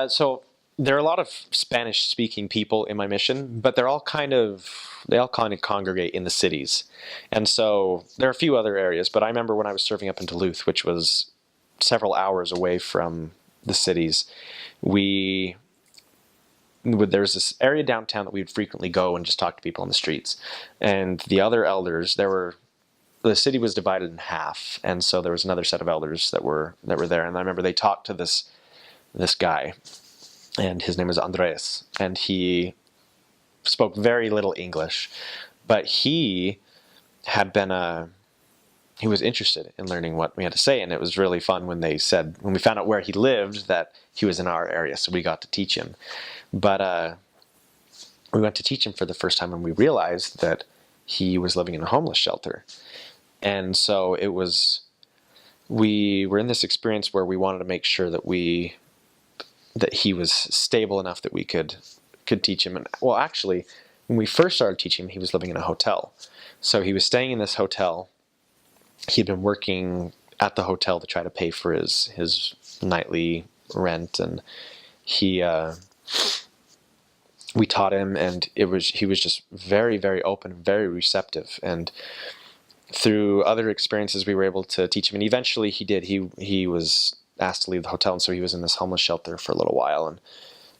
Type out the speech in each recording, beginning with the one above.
So there are a lot of Spanish-speaking people in my mission, but they all kind of congregate in the cities, and so there are a few other areas. But I remember when I was serving up in Duluth, which was several hours away from the cities, we there's this area downtown that we would frequently go and just talk to people on the streets, and the other elders the city was divided in half, and so there was another set of elders that were there, and I remember they talked to this guy, and his name was Andres, and he spoke very little English, but he was interested in learning what we had to say, and it was really fun when we found out where he lived, that he was in our area, so we got to teach him. But we went to teach him for the first time, and we realized that he was living in a homeless shelter. And so we were in this experience where we wanted to make sure that he was stable enough that we could teach him. And well, actually, when we first started teaching him, he was living in a hotel. So he was staying in this hotel. He had been working at the hotel to try to pay for his nightly rent, and we taught him, and he was just very, very open, very receptive, and through other experiences we were able to teach him, and eventually he was asked to leave the hotel, and so he was in this homeless shelter for a little while, and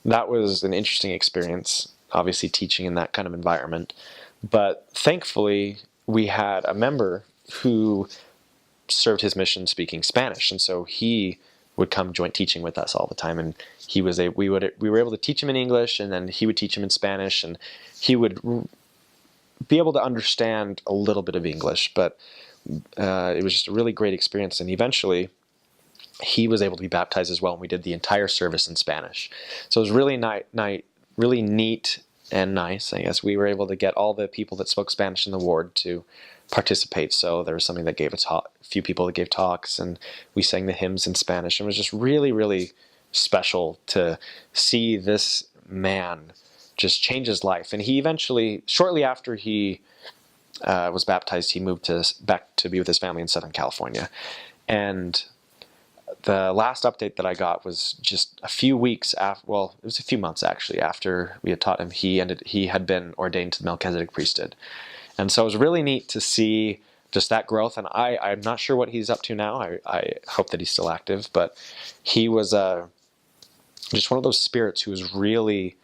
that was an interesting experience, obviously teaching in that kind of environment. But thankfully we had a member who served his mission speaking Spanish, and so he would come joint teaching with us all the time, and we were able to teach him in English, and then he would teach him in Spanish, and he would be able to understand a little bit of English, but it was just a really great experience. And eventually he was able to be baptized as well, and we did the entire service in Spanish. So it was really really neat and nice, I guess. We were able to get all the people that spoke Spanish in the ward to participate. So there was something that gave a few people that gave talks, and we sang the hymns in Spanish. It was just really, really special to see this man just change his life. And he eventually, shortly after he was baptized, he moved back to be with his family in Southern California. And the last update that I got was just a few weeks after, well, it was a few months actually, after we had taught him, he had been ordained to the Melchizedek priesthood. And so it was really neat to see just that growth. And I'm not sure what he's up to now. I hope that he's still active, but he was just one of those spirits who was really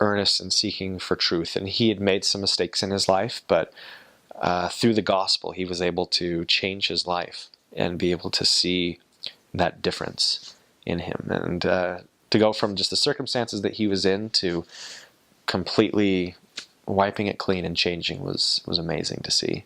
earnest in seeking for truth. And he had made some mistakes in his life, but through the gospel, he was able to change his life and be able to see that difference in him. And to go from just the circumstances that he was in to completely wiping it clean and changing was amazing to see.